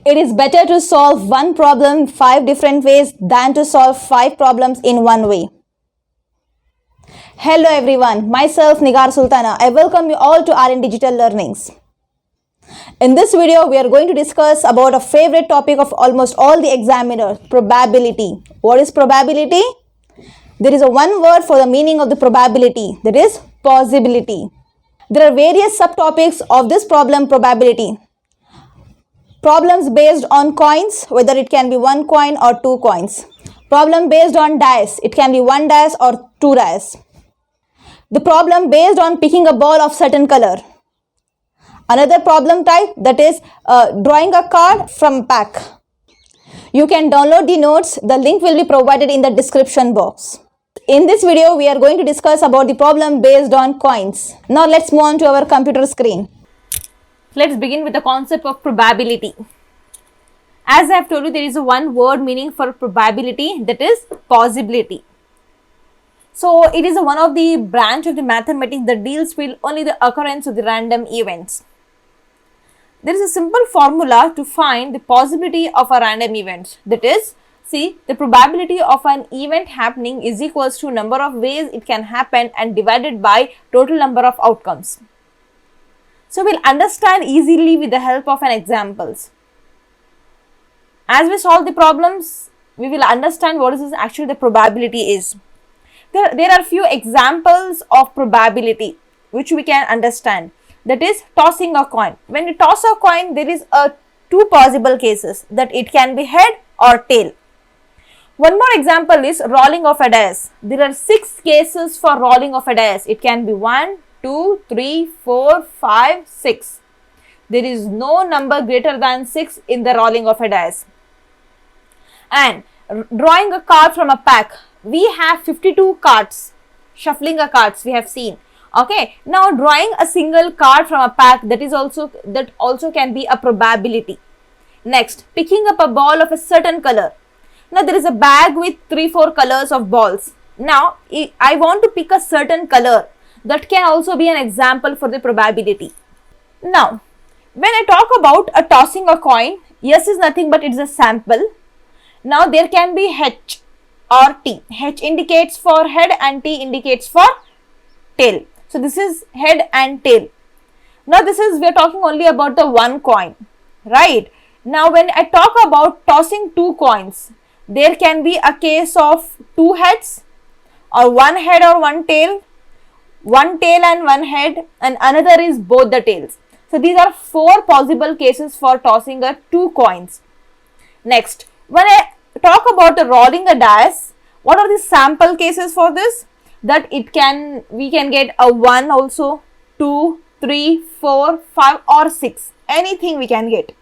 It is better to solve one problem 5 different ways than to solve 5 problems in one way. Hello everyone, myself Nigar Sultana. I welcome you all to RN Digital Learnings. In this video, we are going to discuss about a favorite topic of almost all the examiners, probability. What is probability? There is a one word for the meaning of the probability, that is possibility. There are various subtopics of this problem, probability. Problems based on coins, whether it can be one coin or two coins. Problem based on dice, it can be one dice or two dice. The problem based on picking a ball of certain color. Another problem type, that is drawing a card from a pack. You can download the notes. The link will be provided in the description box. In this video, we are going to discuss about the problem based on coins. Now let's move on to our computer screen. Let's begin with the concept of probability. As I have told you, there is a one word meaning for probability, that is possibility. So it is one of the branch of the mathematics that deals with only the occurrence of the random events. There is a simple formula to find the possibility of a random event. That is, see, the probability of an event happening is equals to number of ways it can happen and divided by total number of outcomes. So we'll understand easily with the help of an examples. As we solve the problems, we will understand what is actually the probability is. There are few examples of probability which we can understand. That is tossing a coin. When you toss a coin, there is two possible cases, that it can be head or tail. One more example is rolling of a dice. There are 6 cases for rolling of a dice. It can be 1, 2, 3, 4, 5, 6. There is no number greater than 6 in the rolling of a dice. And drawing a card from a pack. We have 52 cards. Shuffling a cards we have seen. Okay. Now drawing a single card from a pack, that also can be a probability. Next, picking up a ball of a certain color. Now there is a bag with 3-4 colors of balls. Now I want to pick a certain color. That can also be an example for the probability. Now, when I talk about tossing a coin, S is nothing but it's a sample. Now there can be H or T. H indicates for head and T indicates for tail. So this is head and tail. Now we are talking only about the one coin, right? Now when I talk about tossing two coins, there can be a case of two heads or one head or one tail and one head, and another is both the tails. So these are 4 possible cases for tossing two coins. Next, when I talk about rolling a dice, what are the sample cases for this? That we can get a 1 also, 2, 3, 4, 5 or 6. Anything we can get.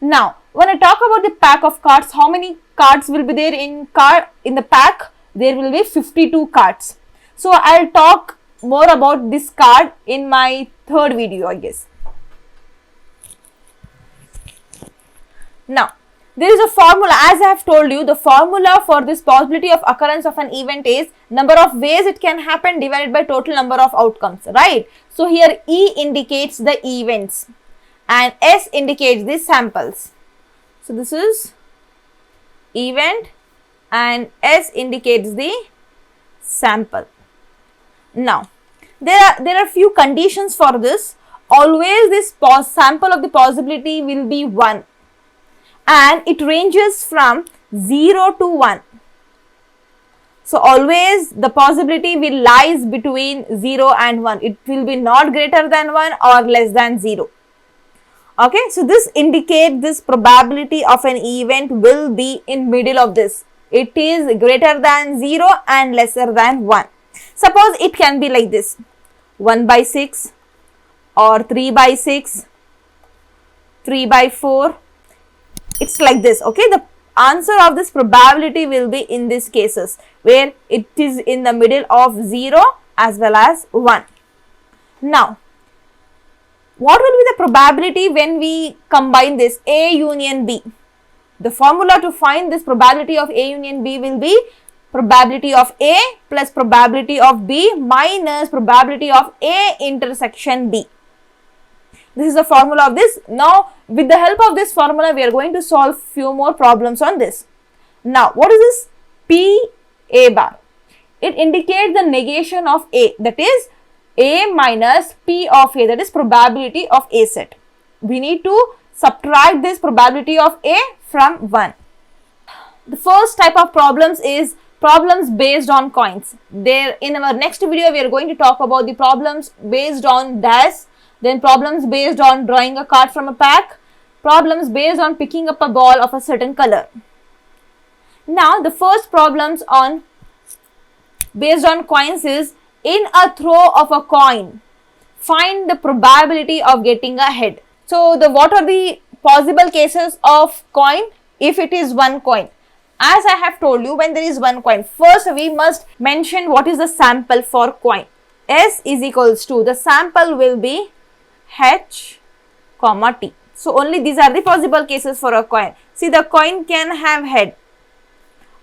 Now, when I talk about the pack of cards, how many cards will be there in the pack? There will be 52 cards. So I'll talk more about this card in my third video, I guess. Now, there is a formula. As I have told you, the formula for this possibility of occurrence of an event is number of ways it can happen divided by total number of outcomes, right? So here E indicates the events and S indicates the samples. So this is event and S indicates the sample. Now, there are few conditions for this. Always this sample of the possibility will be 1 and it ranges from 0 to 1. So always the possibility will lies between 0 and 1. It will be not greater than 1 or less than 0. Okay, so this indicates this probability of an event will be in middle of this. It is greater than 0 and lesser than 1. Suppose it can be like this, 1 by 6 or 3 by 6, 3 by 4. It's like this, okay. The answer of this probability will be in these cases where it is in the middle of 0 as well as 1. Now, what will be the probability when we combine this A union B? The formula to find this probability of A union B will be probability of A plus probability of B minus probability of A intersection B. This is the formula of this. Now, with the help of this formula, we are going to solve few more problems on this. Now, what is this P A bar? It indicates the negation of A, that is A minus P of A, that is probability of A set. We need to subtract this probability of A from 1. The first type of problems is problems based on coins. There, in our next video, we are going to talk about the problems based on dice, then problems based on drawing a card from a pack, problems based on picking up a ball of a certain color. Now, the first problems on based on coins is, in a throw of a coin, find the probability of getting a head. So, what are the possible cases of coin if it is one coin? As I have told you, when there is one coin, first we must mention what is the sample for coin. S is equals to, the sample will be H, comma T. So, only these are the possible cases for a coin. See, the coin can have head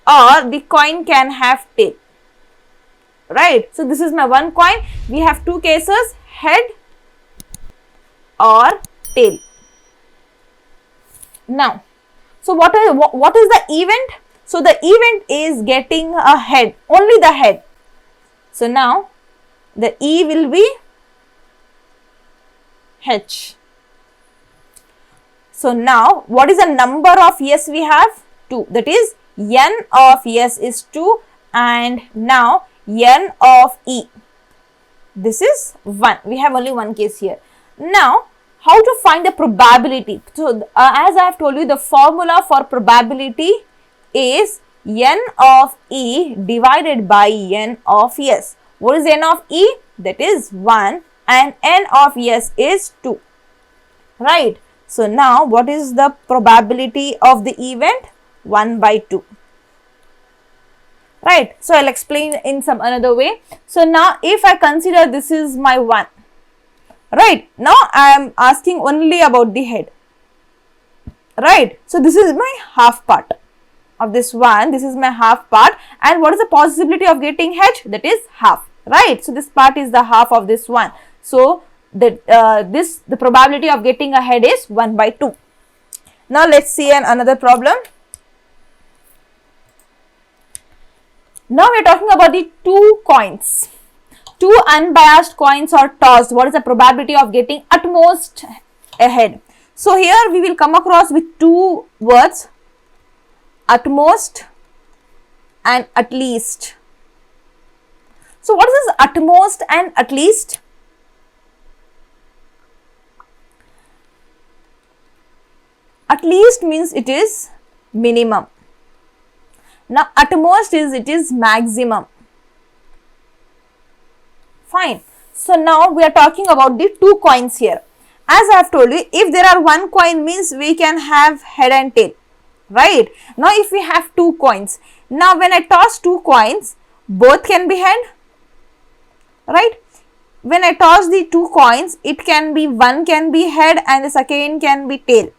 or the coin can have tail. Right. So, this is my one coin. We have two cases, head or tail. Now, so what is the event? So, the event is getting a head, only the head. So, now the E will be H. So, now what is the number of S we have? 2. That is N of S is 2 and now N of E. This is 1. We have only one case here. Now, how to find the probability? So, as I have told you, the formula for probability is N of E divided by N of S. What is N of E? That is 1 and N of S is 2. Right. So, now what is the probability of the event? 1 by 2. Right. So, I will explain in some another way. So, now if I consider this is my 1. Right. Now, I am asking only about the head. Right. So, this is my half part of this one. This is my half part. And what is the possibility of getting H? That is half. Right. So, this part is the half of this one. So, the probability of getting a head is 1 by 2. Now, let us see another problem. Now, we are talking about the two coins. Two unbiased coins are tossed. What is the probability of getting at most a head? So, here we will come across with two words, at most and at least. So, what is this at most and at least? At least means it is minimum. Now, at most is it is maximum. Fine. So, now we are talking about the two coins here. As I have told you, if there are one coin means we can have head and tail. Right. Now, if we have two coins, now when I toss two coins, both can be head. Right. When I toss the two coins, it can be, one can be head and the second can be tail.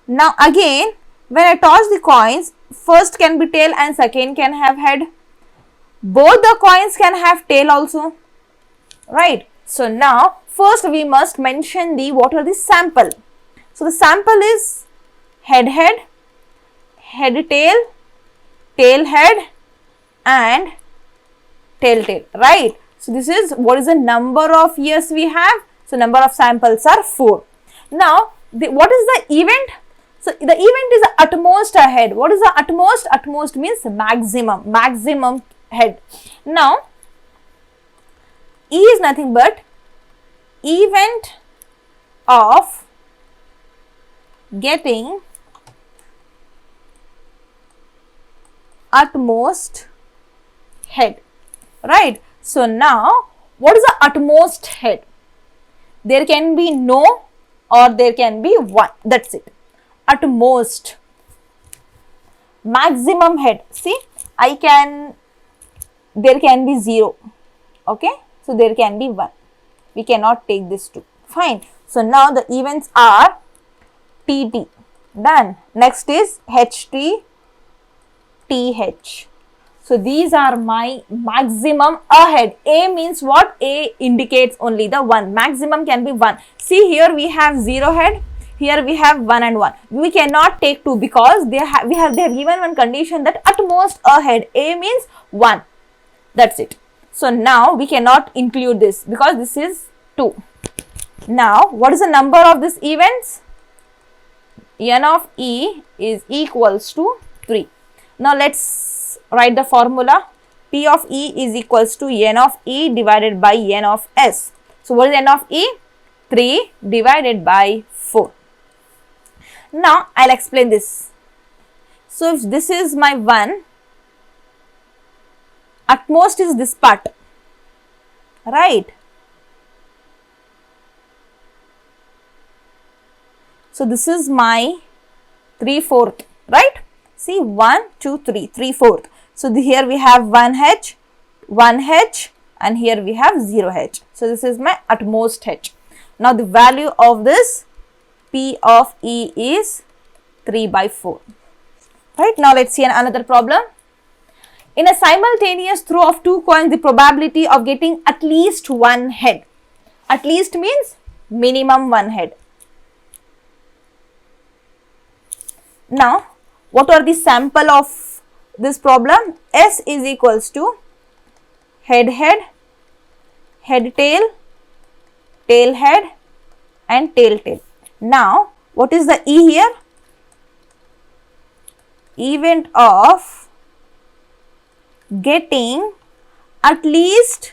Now, again, when I toss the coins, first can be tail and second can have head. Both the coins can have tail also. Right. So, now first we must mention the what are the sample. So, the sample is head head, head tail, tail head and tail tail. Right. So, this is what is the number of years we have. So, number of samples are 4. Now, what is the event? So, the event is at most a head. What is the at most? At most means maximum, maximum head. Now, E is nothing but event of getting at most head. Right. So, now what is the at most head? There can be no or there can be one. That is it. At most. Maximum head. See, there can be 0. Okay. So, there can be 1. We cannot take this 2. Fine. So, now the events are TT. Done. Next is HT, TH. So these are my maximum ahead. A means what? A indicates only the 1. Maximum can be 1. See, here we have 0 head. Here we have 1 and 1. We cannot take 2 because they have given one condition that at most ahead. A means 1. That's it. So now we cannot include this because this is 2. Now what is the number of these events? N of E is equals to 3. Now let's write the formula. P of E is equals to N of E divided by N of S. So what is N of E? 3 divided by 4. Now I'll explain this. So if this is my 1, at most is this part, right? So this is my 3/4, right? See, 1, 2, 3, 3/4. So here we have 1H, 1H, and here we have 0H. So this is my utmost H. Now the value of this P of E is 3/4. Right? Now let's see another problem. In a simultaneous throw of 2 coins, the probability of getting at least 1 head. At least means minimum 1 head. Now, what are the sample of this problem? S is equals to head head, head tail, tail head, and tail tail. Now, what is the E here? Event of getting at least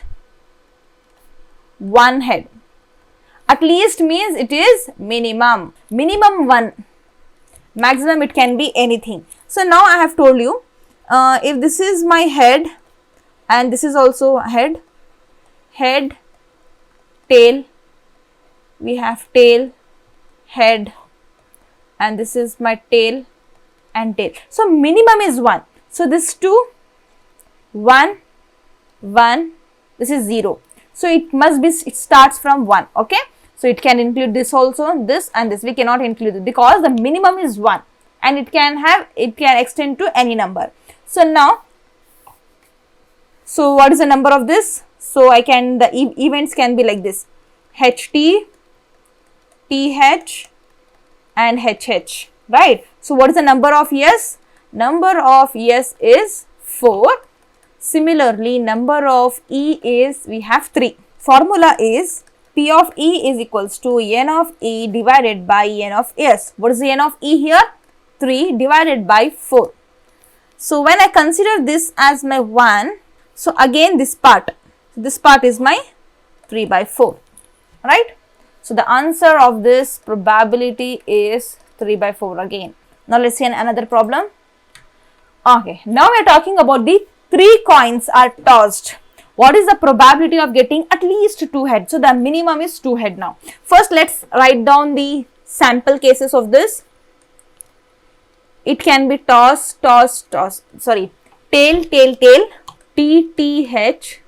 1 head. At least means it is minimum. Minimum 1. Maximum it can be anything. So now I have told you, if this is my head and this is also head, head, tail, we have tail, head, and this is my tail and tail. So minimum is 1. So this 2, 1, 1, this is 0. So it must be, it starts from 1, okay. So it can include this also, this and this. We cannot include it because the minimum is 1 and it can extend to any number. So now, so what is the number of this? So I can, the events can be like this: HT, TH, and HH, right? So what is the number of yes? Number of yes is 4. Similarly, number of E is, we have 3. Formula is P of E is equals to N of E divided by N of S. What is the N of E here? 3 divided by 4. So when I consider this as my 1, so again this part is my 3/4, right? So the answer of this probability is 3/4 again. Now let's see another problem. Okay, now we are talking about the 3 coins are tossed. What is the probability of getting at least 2 heads? So the minimum is 2 head now. First, let's write down the sample cases of this. It can be toss, sorry, tail, tail, tail, T, T, H.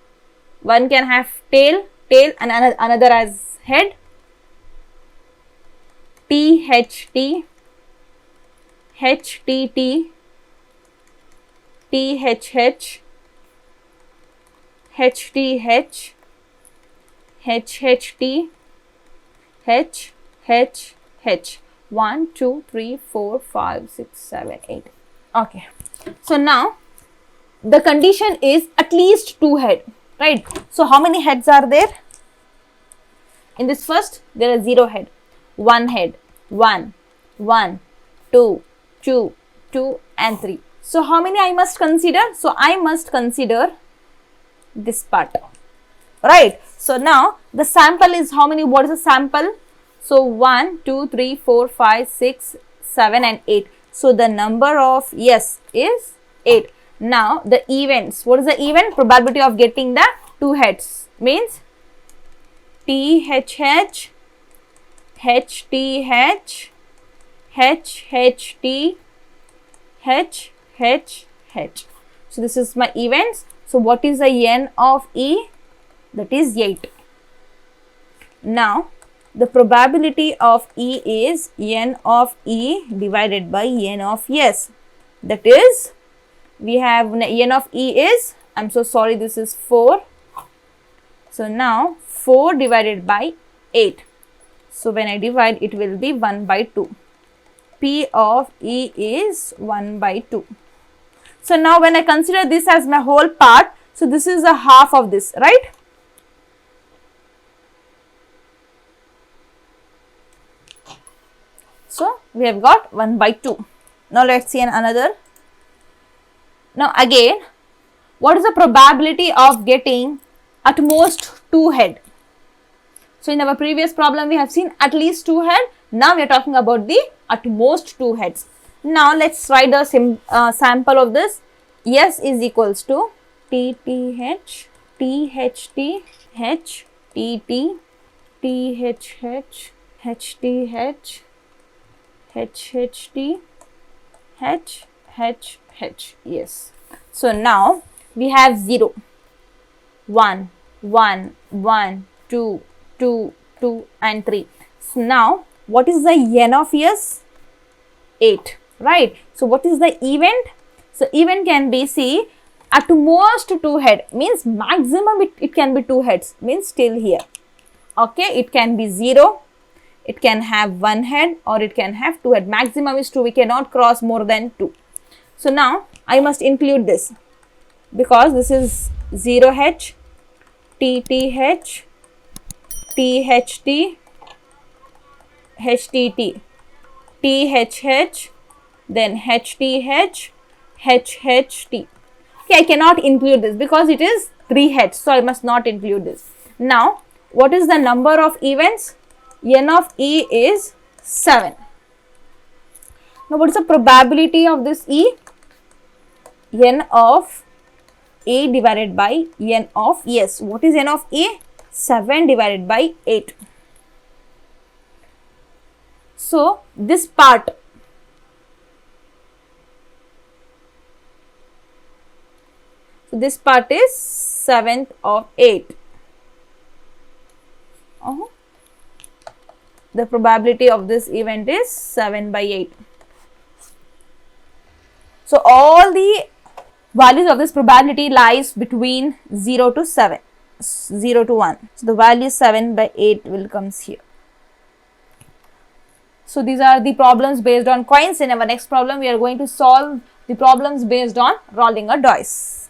One can have tail, tail, and another as head. T, H, T, H, T, T, T, H, H. H, T, H, H, H, T, H, H, H. 1, 2, 3, 4, 5, 6, 7, 8. Okay. So now the condition is at least 2 head, right? So how many heads are there? In this first, there are 0 head, 1 head, 1, 1, 2, 2, 2, and 3. So how many I must consider? So I must consider this part, right? So now the sample is how many? What is the sample? So 1, 2, 3, 4, 5, 6, 7, and 8. So the number of yes is 8. Now the events. What is the event? Probability of getting the 2 heads means T, H, H, H, T, H, H, H, T, H, H, H. So this is my events. So what is the N of E? That is 8. Now the probability of E is N of E divided by N of S. That is we have n of E is, I'm so sorry, this is 4. So now 4 divided by 8. So when I divide, it will be 1 by 2. P of E is 1 by 2. So now when I consider this as my whole part, so this is a half of this, right? So we have got 1 by 2. Now let's see another. Now again, what is the probability of getting at most 2 head? So in our previous problem we have seen at least 2 head. Now we are talking about the at most 2 heads. Now let's write a sample of this. S is equals to TTH, THT, HTT, THH, HTH, HHT, HHH. Yes. So now we have 0, 1, 1, 1, 2, 2, 2 and 3. So now what is the n of S? 8, right? So what is the event? So event can be, see, at most 2 head, means maximum it can be 2 heads, means still here. Okay, it can be 0, it can have 1 head, or it can have 2 head. Maximum is 2, we cannot cross more than 2. So now I must include this, because this is 0H, TTH, THT, HTT, THH, then HTH, HHT. Okay, I cannot include this because it is 3 heads, so I must not include this. Now, what is the number of events? N of E is 7. Now, what is the probability of this E? N of E divided by N of S. What is N of E? 7 divided by 8. So, this part, this part is 7th of 8. The probability of this event is 7 by 8. So all the values of this probability lies between 0 to 7, 0 to 1. So the value 7 by 8 will comes here. So these are the problems based on coins. In our next problem, we are going to solve the problems based on rolling a dice.